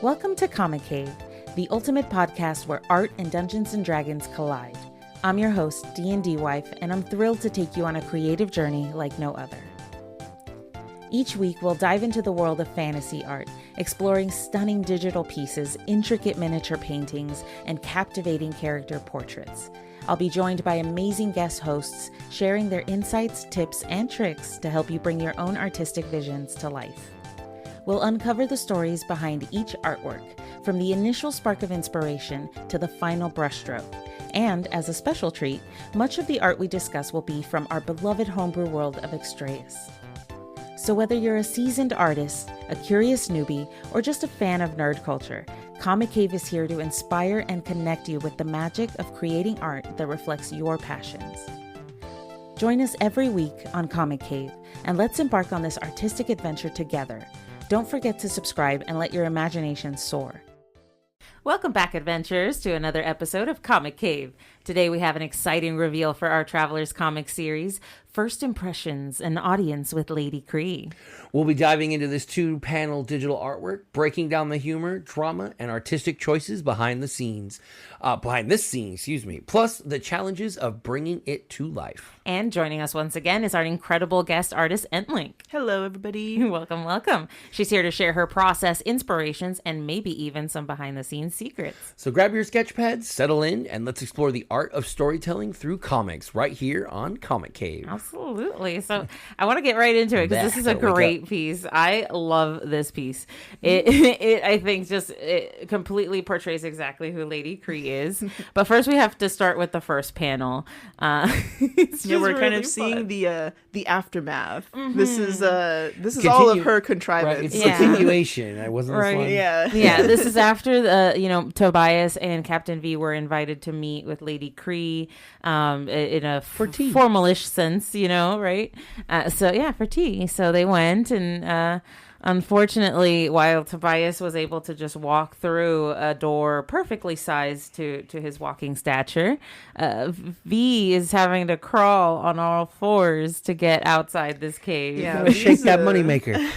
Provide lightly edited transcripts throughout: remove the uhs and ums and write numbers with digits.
Welcome to Comic Cave, the ultimate podcast where art and Dungeons & Dragons collide. I'm your host, DNDWife, and I'm thrilled to take you on a creative journey like no other. Each week, we'll dive into the world of fantasy art, exploring stunning digital pieces, intricate miniature paintings, and captivating character portraits. I'll be joined by amazing guest hosts, sharing their insights, tips, and tricks to help you bring your own artistic visions to life. We'll uncover the stories behind each artwork, from the initial spark of inspiration to the final brushstroke. And as a special treat, much of the art we discuss will be from our beloved homebrew world of Extraeus. So whether you're a seasoned artist, a curious newbie, or just a fan of nerd culture, Comic Cave is here to inspire and connect you with the magic of creating art that reflects your passions. Join us every week on Comic Cave, and let's embark on this artistic adventure together. Don't forget to subscribe and let your imagination soar. Welcome back, adventurers, to another episode of Comic Cave. Today we have an exciting reveal for our Travelers comic series, First Impressions, an audience with Lady Kree. We'll be diving into this two-panel digital artwork, breaking down the humor, drama, and artistic choices behind this scene, plus the challenges of bringing it to life. And joining us once again is our incredible guest artist, EntLynk. Hello, everybody. Welcome, welcome. She's here to share her process, inspirations, and maybe even some behind-the-scenes secrets. So grab your sketch pads, settle in, and let's explore the art of storytelling through comics right here on Comic Cave. Absolutely. So I want to get right into it because this is a great piece. I love this piece. It I think it completely portrays exactly who Lady Kree is. But first we have to start with the first panel. We're kind of seeing the aftermath. Mm-hmm. This is all of her contrivance. Right, it's a continuation. I wasn't right. Yeah. This is after Tobias and Captain V were invited to meet with Lady Kree in a formalish sense, right? For tea. So they went, and unfortunately, while Tobias was able to just walk through a door perfectly sized to his walking stature, V is having to crawl on all fours to get outside this cave. Yeah, shake that moneymaker.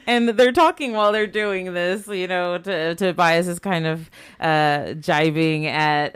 And they're talking while they're doing this, Tobias is kind of jibing at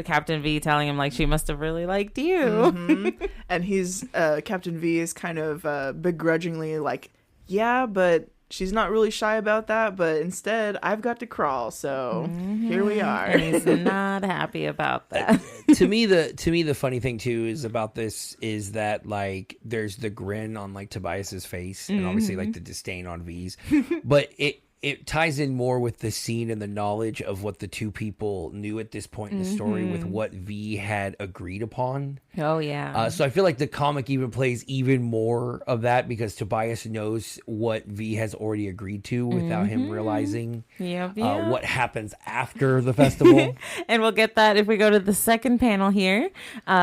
Captain V, telling him, like, she must have really liked you. Mm-hmm. And he's, Captain V is kind of begrudgingly like, yeah, but she's not really shy about that, but instead I've got to crawl, so here we are. And he's not happy about that. To me, the funny thing too is about this is that, like, there's the grin on, like, Tobias's face, and obviously, like, the disdain on V's, but it ties in more with the scene and the knowledge of what the two people knew at this point in the story with what V had agreed upon. Oh, yeah. So I feel like the comic even plays even more of that because Tobias knows what V has already agreed to without him realizing what happens after the festival. And we'll get that if we go to the second panel here.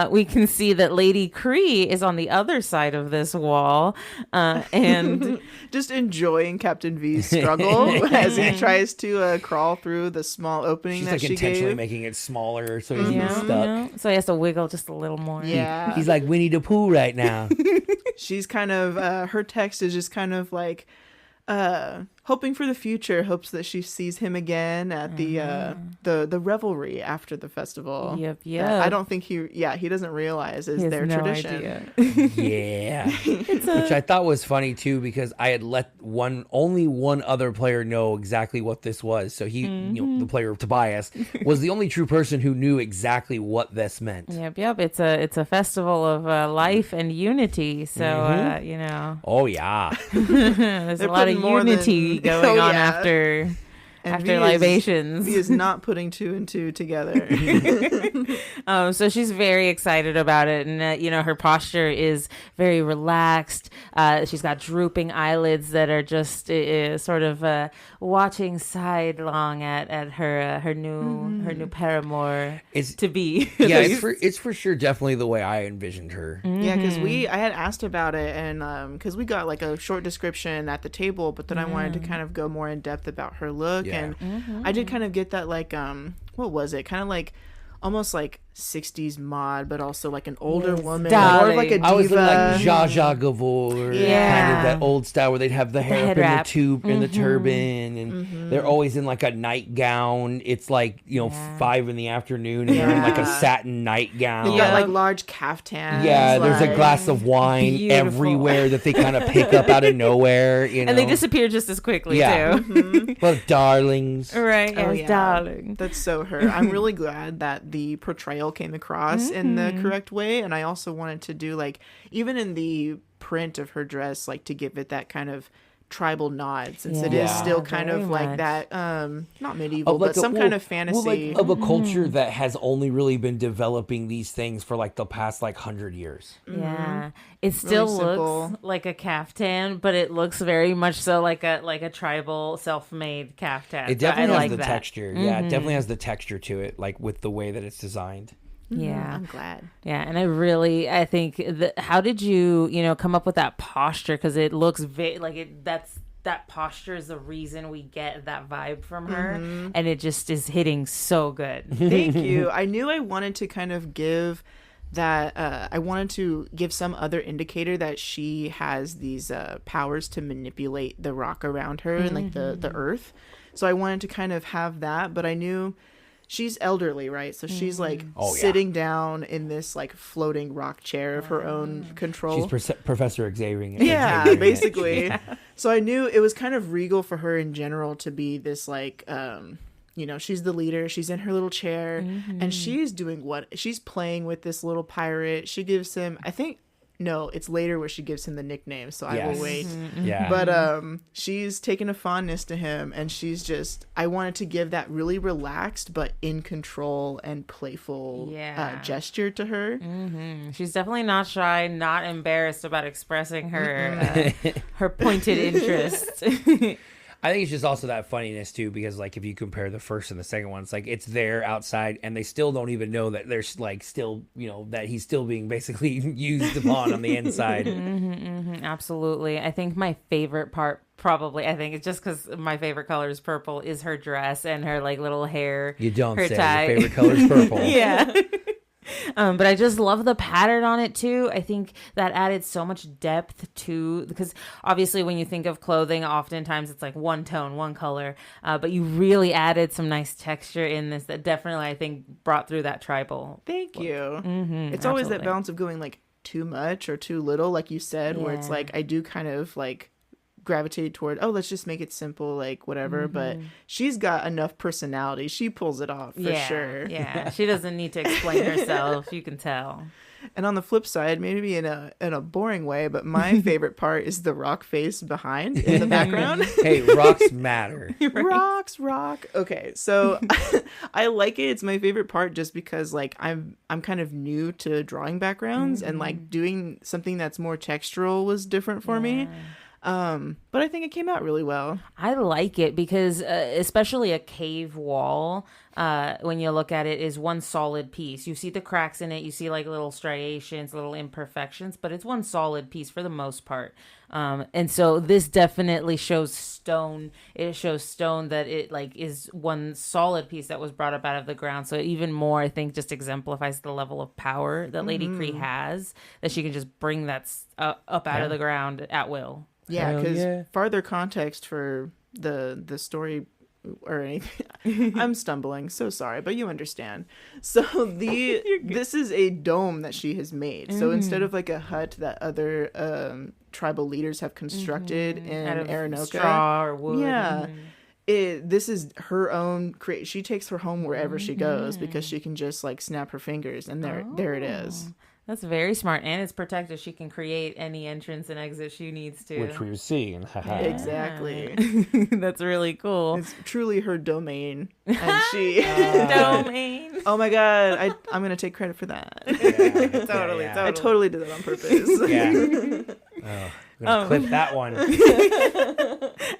We can see that Lady Kree is on the other side of this wall and just enjoying Captain V's struggle. As he tries to crawl through the small opening that she gave. She's intentionally making it smaller so he's not stuck. So he has to wiggle just a little more. Yeah. He's like Winnie the Pooh right now. She's kind of, her text is just kind of like, hoping for the future, hopes that she sees him again at the revelry after the festival. Yep. I don't think he doesn't realize is their tradition. Yeah. Which I thought was funny too, because I had let only one other player know exactly what this was. So he, the player of Tobias, was the only true person who knew exactly what this meant. Yep. It's a festival of life and unity. So, Oh, yeah. There's a lot of unity going on after libations. He is not putting two and two together. So she's very excited about it, and her posture is very relaxed. She's got drooping eyelids that are just sort of watching sidelong at her new paramour. It's to be. Yeah, it's for sure definitely the way I envisioned her. Yeah, because I had asked about it, and because we got like a short description at the table, but then I wanted to kind of go more in depth about her look. Yeah. And I did kind of get that, like, what was it? Kind of like almost like 60s mod, but also like an older Yes, woman, darling. or like a diva. I was looking like Zsa Zsa Gabor, kind of that old style where they'd have the hair head up in the wrap. tube and the turban, and they're always in like a nightgown. It's like 5 in the afternoon, and they're in like a satin nightgown. They got like large caftans. Yeah, there's a like- glass of wine Beautiful. everywhere that they kind of pick up out of nowhere. And they disappear just as quickly Yeah. too. Well, darlings. Right. Oh, Yes, yeah. darling. That's so her. I'm really glad that the portrayal came across in the correct way. And I also wanted to do like, even in the print of her dress, like to give it that kind of tribal nod, since it is Yeah. still kind Very of like much. that, not medieval, Like but some kind of fantasy. of a culture that has only really been developing these things for like the past 100 years. Yeah, it still simple. looks like a caftan, but it looks very much so like a tribal self-made caftan. It So definitely I has like the that. texture. Yeah, it definitely has the texture to it, like with the way that it's designed. Yeah, I'm glad. yeah, and I think that how did you come up with that posture? Because it looks that posture is the reason we get that vibe from her, and it just is hitting so good. Thank you. I knew I wanted to kind of give that I wanted to give some other indicator that she has these powers to manipulate the rock around her and like the earth. So I wanted to kind of have that, but I knew she's elderly, right? So she's like sitting down in this like floating rock chair of her own control. She's Professor Xavier. Yeah, basically. So I knew it was kind of regal for her in general to be this like she's the leader, she's in her little chair, and she's doing she's playing with this little pirate. She gives him, it's later where she gives him the nickname, so I will wait. Yeah. But she's taken a fondness to him, and I wanted to give that really relaxed but in control and playful gesture to her. She's definitely not shy, not embarrassed about expressing her her pointed interest. I think it's just also that funniness too, because like if you compare the first and the second one, it's like it's there outside and they still don't even know that there's like still, that he's still being basically used upon on the inside. Absolutely. I think my favorite part I think it's just because my favorite color is purple, is her dress and her like little hair. You don't her say tie. your favorite color is purple. Yeah. But I just love the pattern on it too. I think that added so much depth to, because obviously when you think of clothing, oftentimes it's like one tone, one color, but you really added some nice texture in this that definitely I think brought through that tribal. Thank you. It's always that balance of going like too much or too little, like you said, where it's like I do kind of like gravitate toward, let's just make it simple, like whatever, but she's got enough personality, she pulls it off for sure. Yeah, she doesn't need to explain herself, you can tell. And on the flip side, maybe in a boring way, but my favorite part is the rock face behind in the background. Hey, rocks matter. Rocks rock. Okay, so I like it. It's my favorite part just because like I'm kind of new to drawing backgrounds, and like doing something that's more textural was different for me. But I think it came out really well. I like it because especially a cave wall, when you look at it, is one solid piece. You see the cracks in it, you see like little striations, little imperfections, but it's one solid piece for the most part. And so this definitely shows stone. It shows stone that it like is one solid piece that was brought up out of the ground. So even more, I think, just exemplifies the level of power that Lady Kree has, that she can just bring that up out of the ground at will. Yeah, because farther context for the story or anything, I'm stumbling, so sorry, but you understand. So this is a dome that she has made. So instead of like a hut that other tribal leaders have constructed in Aranoka, straw or wood. Yeah. This is her own she takes her home wherever she goes, because she can just like snap her fingers and there it is. That's very smart, and it's protected. She can create any entrance and exit she needs to. Which we've seen. Exactly. That's really cool. It's truly her domain, and she domain. Oh my god, I'm gonna take credit for that. Totally. I totally did that on purpose. Yeah. I'm gonna clip that one.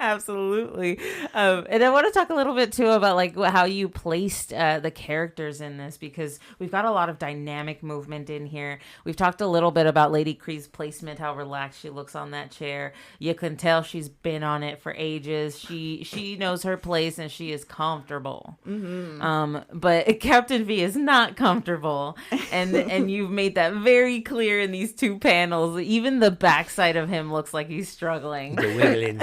Absolutely. And I want to talk a little bit too about like how you placed the characters in this, because we've got a lot of dynamic movement in here. We've talked a little bit about Lady Kree's placement, how relaxed she looks on that chair. You can tell she's been on it for ages. She knows her place and she is comfortable. But Captain V is not comfortable, and you've made that very clear in these two panels. Even the backside of him looks like he's struggling. The wiggling.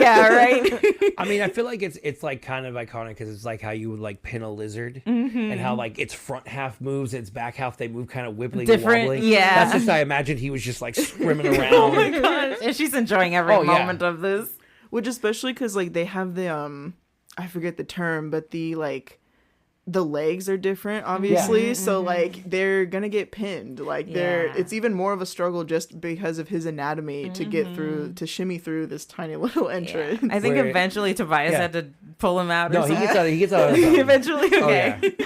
Yeah, right. I mean, I feel like it's like kind of iconic because it's like how you would like pin a lizard, and how like its front half moves, its back half they move kind of wibbling and wobbling. Yeah, that's just I imagined he was just like swimming around. Oh my gosh, and she's enjoying every moment of this. Which especially because like they have the I forget the term, but the legs are different, obviously. So like they're gonna get pinned. Like it's even more of a struggle just because of his anatomy to get through, to shimmy through this tiny little entrance. I think eventually Tobias had to pull him out. No, he gets out. Eventually, okay.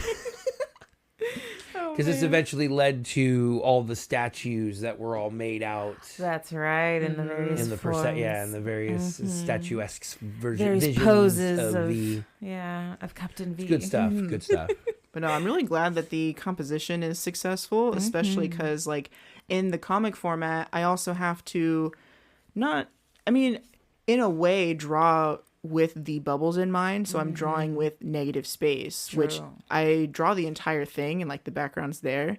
Because this eventually led to all the statues that were all made out. That's right, in the various forms. In the various statuesque various poses of Captain V. Good stuff. Good stuff. But no, I'm really glad that the composition is successful, especially because like in the comic format, I also have to in a way draw with the bubbles in mind, so I'm drawing with negative space. True. Which I draw the entire thing and like the background's there,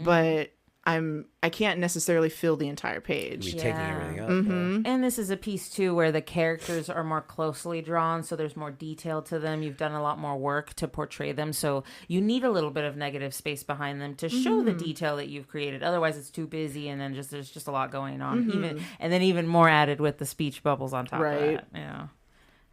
but I can't necessarily fill the entire page. You're taking everything up. And this is a piece too where the characters are more closely drawn, so there's more detail to them. You've done a lot more work to portray them, so you need a little bit of negative space behind them to show the detail that you've created. Otherwise it's too busy, and then there's just a lot going on. Even more added with the speech bubbles on top of that. Yeah.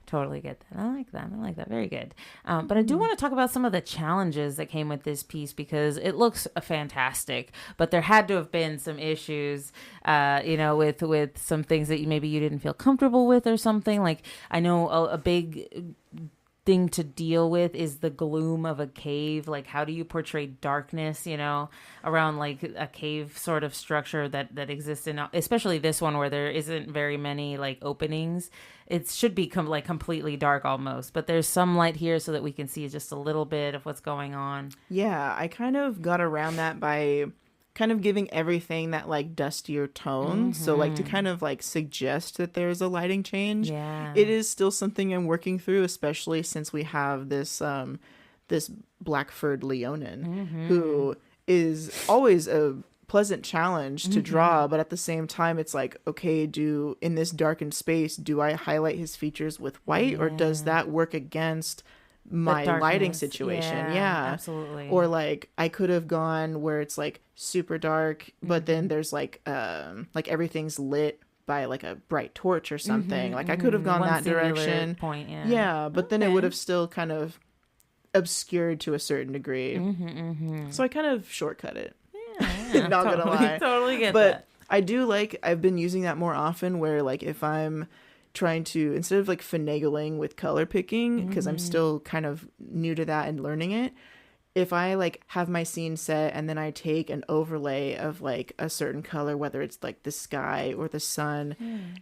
Totally get that. I like that. Very good. But I do want to talk about some of the challenges that came with this piece, because it looks fantastic, but there had to have been some issues, with some things that maybe you didn't feel comfortable with or something. Like I know a big thing to deal with is the gloom of a cave. Like how do you portray darkness, around like a cave sort of structure that exists in, especially this one where there isn't very many like openings. It should be completely dark almost, but there's some light here so that we can see just a little bit of what's going on. Yeah, I kind of got around that by kind of giving everything that like dustier tone. So like to kind of like suggest that there's a lighting change. Yeah. It is still something I'm working through, especially since we have this this black-furred Leonin who is always a pleasant challenge to draw, but at the same time it's like, okay, in this darkened space, do I highlight his features with white or does that work against my lighting situation? Yeah, absolutely. Or like I could have gone where it's like super dark, but then there's like everything's lit by like a bright torch or something. Like I could have gone that direction. Point, but then it would have still kind of obscured to a certain degree. So I kind of shortcut it. Not gonna lie. Totally get but that. I do I've been using that more often where like if I'm trying to, instead of like finagling with color picking, because I'm still kind of new to that and learning it, if I like have my scene set and then I take an overlay of like a certain color, whether it's like the sky or the sun,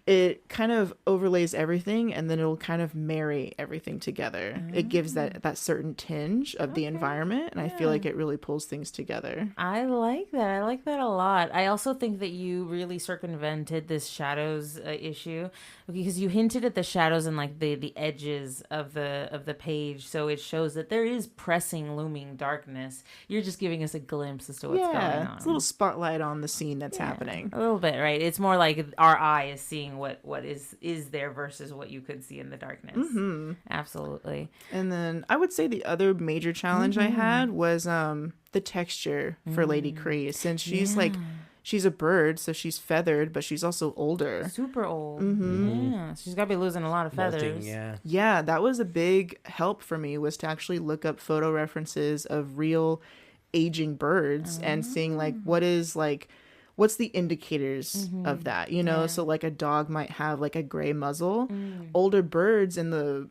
it kind of overlays everything and then it'll kind of marry everything together. It gives that certain tinge of the environment, and I feel like it really pulls things together. I like that. I like that a lot. I also think that you really circumvented this shadows issue, because you hinted at the shadows and like the edges of the page, so it shows that there is pressing, looming darkness. You're just giving us a glimpse as to what's going on. It's a little spotlight on the scene that's happening. A little bit, right? It's more like our eye is seeing what is there versus what you could see in the darkness. Absolutely. And then I would say the other major challenge I had was the texture for Lady Kree, since she's like, she's a bird, so she's feathered, but she's also older. Super old. Yeah, she's got to be losing a lot of feathers. Molting, yeah, that was a big help for me, was to actually look up photo references of real aging birds and seeing like what's the indicators of that, so like a dog might have like a gray muzzle. Older birds in the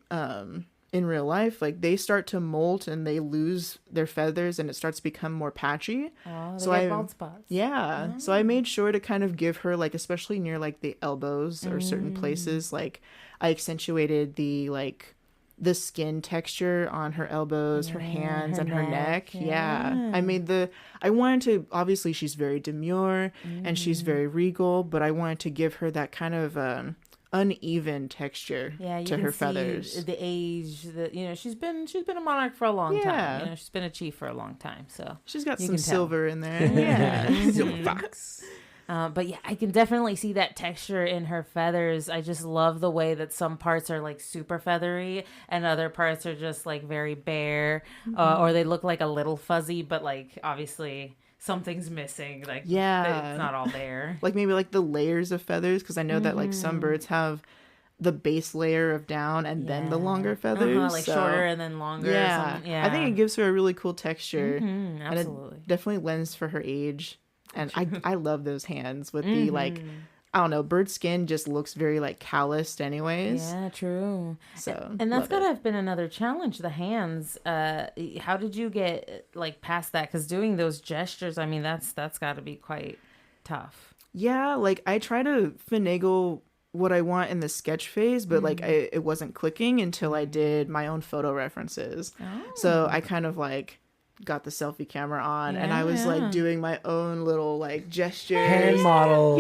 in real life, like they start to molt and they lose their feathers and it starts to become more patchy. Oh, so they get bald spots. Yeah. So I made sure to kind of give her, like, especially near like the elbows or certain places, like I accentuated the skin texture on her elbows, her hands, and her neck. Yeah. I wanted to, obviously she's very demure and she's very regal, but I wanted to give her that kind of uneven texture to her feathers. The age that, you know, she's been a monarch for a long time. You know, she's been a chief for a long time. So she's got some silver in there. Yeah. Silver fox. But yeah, I can definitely see that texture in her feathers. I just love the way that some parts are like super feathery and other parts are just like very bare, or they look like a little fuzzy, but like obviously something's missing. Like, it's not all there. Like maybe like the layers of feathers, because I know that like some birds have the base layer of down and then the longer feathers, like shorter and then longer. Yeah, I think it gives her a really cool texture. Absolutely, and it definitely lends for her age. And I love those hands with the like, I don't know, bird skin just looks very like calloused anyways. Yeah, true. So and that's gotta have been another challenge, the hands. How did you get like past that? Because doing those gestures, I mean, that's gotta be quite tough. Yeah, like I try to finagle what I want in the sketch phase, but like it wasn't clicking until I did my own photo references. So I kind of like got the selfie camera on and I was like doing my own little like gestures, hand model,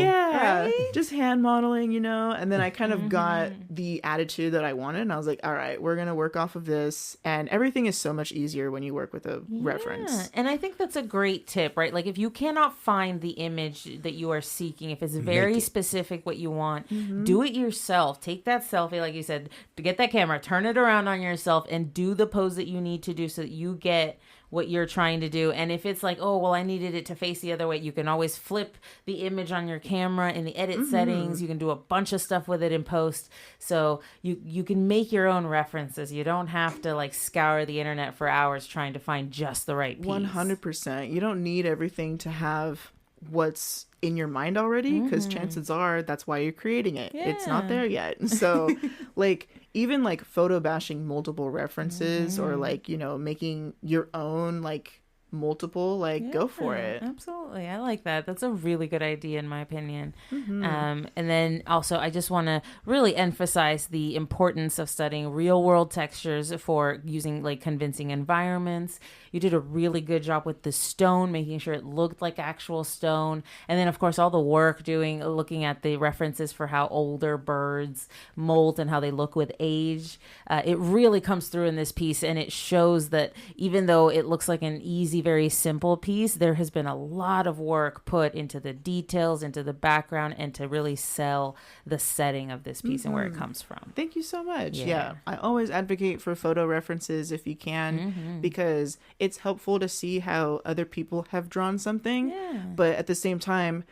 just hand modeling, you know. And then I kind of got the attitude that I wanted and I was like, all right, we're gonna work off of this. And everything is so much easier when you work with a reference. And I think that's a great tip, right? Like if you cannot find the image that you are seeking, if it's very specific what you want, do it yourself. Take that selfie, like you said, to get that camera, turn it around on yourself and do the pose that you need to do so that you get what you're trying to do. And if it's like, oh, well, I needed it to face the other way, you can always flip the image on your camera in the edit settings. You can do a bunch of stuff with it in post. So you can make your own references. You don't have to like scour the internet for hours trying to find just the right piece. 100%. You don't need everything to have what's in your mind already, because chances are that's why you're creating it. It's not there yet. So like even like photo bashing multiple references or like, you know, making your own like multiple, like go for it. Absolutely. I like that. That's a really good idea in my opinion. And then also I just want to really emphasize the importance of studying real world textures for using like convincing environments. You did a really good job with the stone, making sure it looked like actual stone. And then of course all the work looking at the references for how older birds molt and how they look with age. It really comes through in this piece, and it shows that even though it looks like an easy, very simple piece, there has been a lot of work put into the details, into the background, and to really sell the setting of this piece and where it comes from. Thank you so much. Yeah. I always advocate for photo references if you can, because it's helpful to see how other people have drawn something. But at the same time,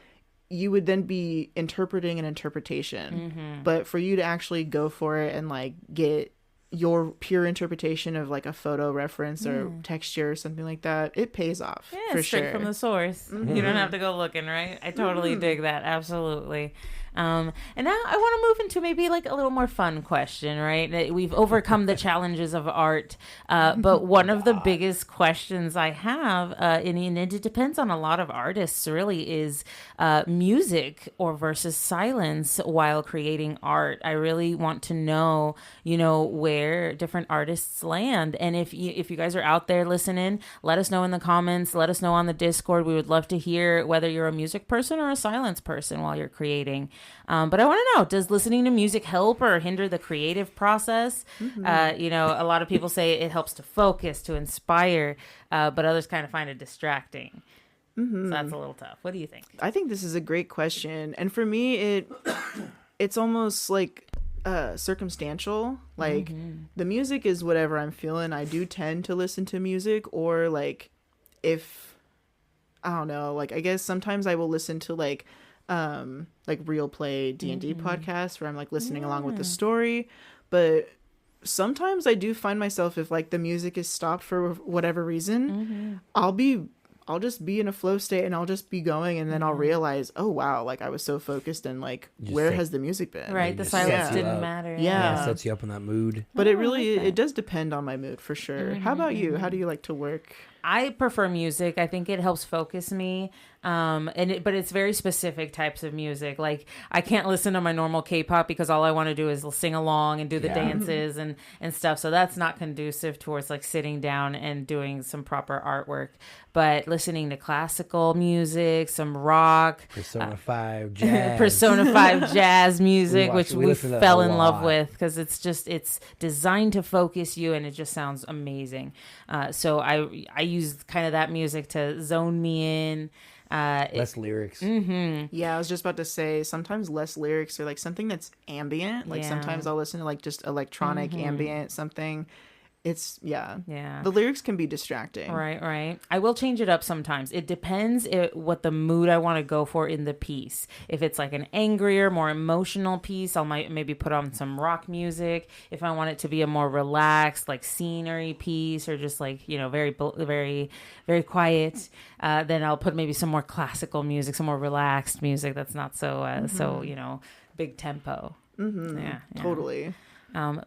you would then be interpreting an interpretation. But for you to actually go for it and like get your pure interpretation of like a photo reference or texture or something like that, it pays off. For straight sure. from the source. You don't have to go looking, right? I totally dig that. Absolutely. And now I want to move into maybe like a little more fun question, right? We've overcome the challenges of art, but one of the biggest questions I have, and it depends on a lot of artists really, is music or versus silence while creating art. I really want to know, you know, where different artists land. And if you guys are out there listening, let us know in the comments, let us know on the Discord. We would love to hear whether you're a music person or a silence person while you're creating. But I want to know, does listening to music help or hinder the creative process? You know, a lot of people say it helps to focus, to inspire, but others kind of find it distracting. So that's a little tough. What do you think? I think this is a great question. And for me, it's almost like circumstantial. Like the music is whatever I'm feeling. I do tend to listen to music, or like if, I don't know, like I guess sometimes I will listen to like real play D&D podcasts where I'm like listening along with the story. But sometimes I do find myself, if like the music is stopped for whatever reason, I'll be I'll just be in a flow state and I'll just be going, and then I'll realize, oh wow, like I was so focused, and like where has the music been? Right, the silence didn't matter. Yeah, it sets you up in that mood. But it really it does depend on my mood for sure. How about you? How do you like to work? I prefer music. I think it helps focus me. But it's very specific types of music. Like I can't listen to my normal K-pop because all I want to do is sing along and do the dances and stuff. So that's not conducive towards like sitting down and doing some proper artwork. But listening to classical music, some rock, Persona 5 jazz, Persona 5 jazz music, which we fell in love lot. with because it's designed to focus you and it just sounds amazing. So I use kind of that music to zone me in. Less lyrics. Yeah, I was just about to say sometimes less lyrics or like something that's ambient. Like sometimes I'll listen to like just electronic ambient something. It's the lyrics can be distracting. Right. I will change it up sometimes. It depends what the mood I want to go for in the piece. If it's like an angrier, more emotional piece, might maybe put on some rock music. If I want it to be a more relaxed, like scenery piece, or just like, you know, very, very, very quiet, then I'll put maybe some more classical music, some more relaxed music that's not so so, you know, big tempo. Yeah, totally.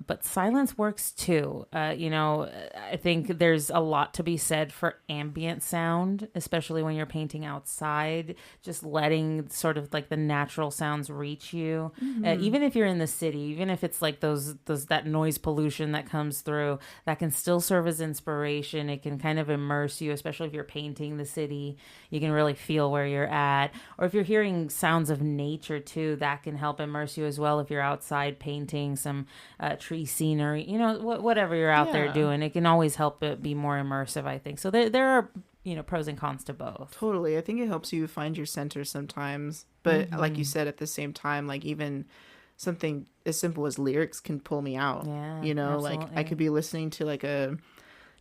But silence works too. You know, I think there's a lot to be said for ambient sound, especially when you're painting outside, just letting sort of like the natural sounds reach you. Even if you're in the city, even if it's like that noise pollution that comes through, that can still serve as inspiration. It can kind of immerse you, especially if you're painting the city. You can really feel where you're at. Or if you're hearing sounds of nature too, that can help immerse you as well. If you're outside painting some tree scenery, you know, whatever you're out there doing, it can always help it be more immersive, I think. So there are, you know, pros and cons to both. Totally. I think it helps you find your center sometimes. But like you said, at the same time, like even something as simple as lyrics can pull me out. Yeah, you know, absolutely. Like I could be listening to like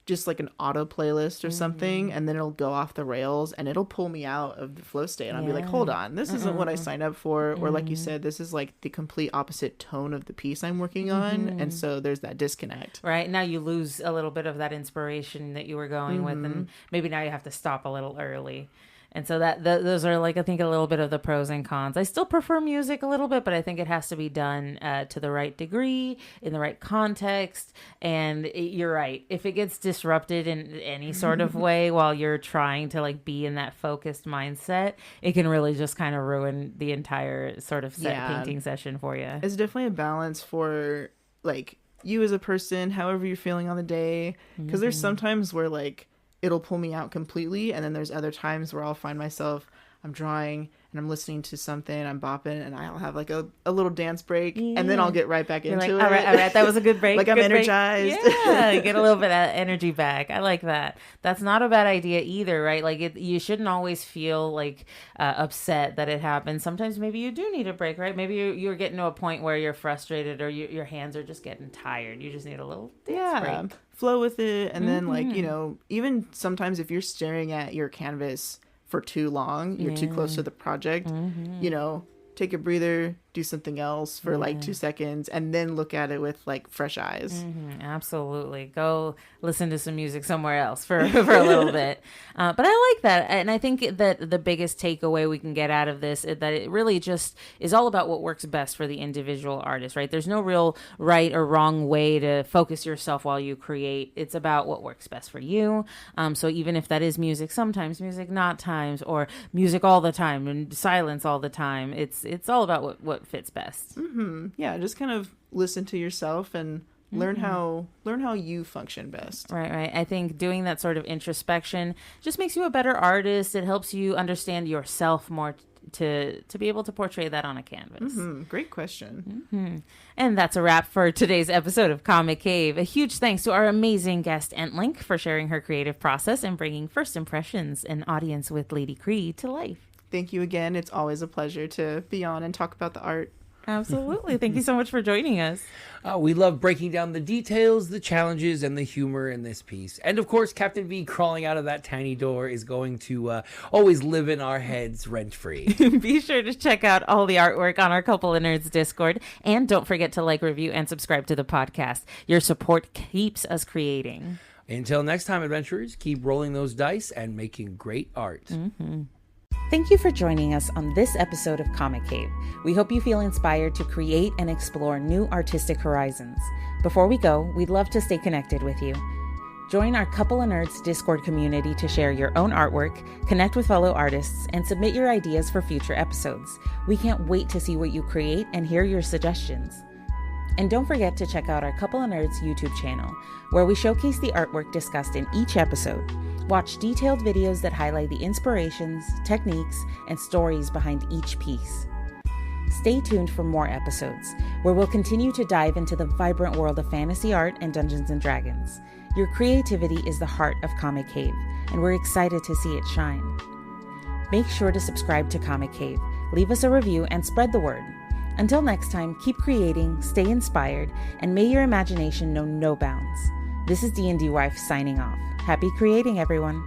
just like an auto playlist or something, and then it'll go off the rails and it'll pull me out of the flow state, and I'll be like, hold on, this isn't what I signed up for. Or like you said, this is like the complete opposite tone of the piece I'm working on, and so there's that disconnect. Right, now you lose a little bit of that inspiration that you were going with, and maybe now you have to stop a little early. And so those are like, I think, a little bit of the pros and cons. I still prefer music a little bit, but I think it has to be done to the right degree, in the right context. And you're right. If it gets disrupted in any sort of way while you're trying to like be in that focused mindset, it can really just kind of ruin the entire sort of painting session for you. It's definitely a balance for like you as a person, however you're feeling on the day. Because there's sometimes where like it'll pull me out completely, and then there's other times where I'll find myself, I'm drawing and I'm listening to something, I'm bopping, and I'll have like a little dance break, and then I'll get right back into it. All right, that was a good break. Like I'm energized. Yeah, get a little bit of energy back. I like that. That's not a bad idea either, right? Like you shouldn't always feel like upset that it happens. Sometimes maybe you do need a break, right? Maybe you're getting to a point where you're frustrated, or your hands are just getting tired. You just need a little dance break. Flow with it, and then like, you know, even sometimes if you're staring at your canvas for too long, you're too close to the project, you know, take a breather, do something else for like 2 seconds, and then look at it with like fresh eyes. Absolutely. Go listen to some music somewhere else for a little bit. But I like that. And I think that the biggest takeaway we can get out of this is that it really just is all about what works best for the individual artist, right? There's no real right or wrong way to focus yourself while you create. It's about what works best for you. So even if that is music, sometimes music, not times, or music all the time and silence all the time, it's all about what fits best. Yeah, just kind of listen to yourself and learn how you function best. Right. I think doing that sort of introspection just makes you a better artist. It helps you understand yourself more to be able to portray that on a canvas. Great question. And that's a wrap for today's episode of Comic Cave. A huge thanks to our amazing guest EntLynk for sharing her creative process and bringing first impressions and audience with Lady Kree to life. Thank you again. It's always a pleasure to be on and talk about the art. Absolutely. Thank you so much for joining us. We love breaking down the details, the challenges, and the humor in this piece. And of course, Captain V crawling out of that tiny door is going to always live in our heads rent-free. Be sure to check out all the artwork on our Couple of Nerds Discord. And don't forget to like, review, and subscribe to the podcast. Your support keeps us creating. Until next time, adventurers, keep rolling those dice and making great art. Thank you for joining us on this episode of Comic Cave. We hope you feel inspired to create and explore new artistic horizons. Before we go, we'd love to stay connected with you. Join our Couple of Nerds Discord community to share your own artwork, connect with fellow artists, and submit your ideas for future episodes. We can't wait to see what you create and hear your suggestions. And don't forget to check out our Couple of Nerds YouTube channel, where we showcase the artwork discussed in each episode. Watch detailed videos that highlight the inspirations, techniques, and stories behind each piece. Stay tuned for more episodes, where we'll continue to dive into the vibrant world of fantasy art and Dungeons & Dragons. Your creativity is the heart of Comic Cave, and we're excited to see it shine. Make sure to subscribe to Comic Cave, leave us a review, and spread the word. Until next time, keep creating, stay inspired, and may your imagination know no bounds. This is D&D Wife signing off. Happy creating, everyone.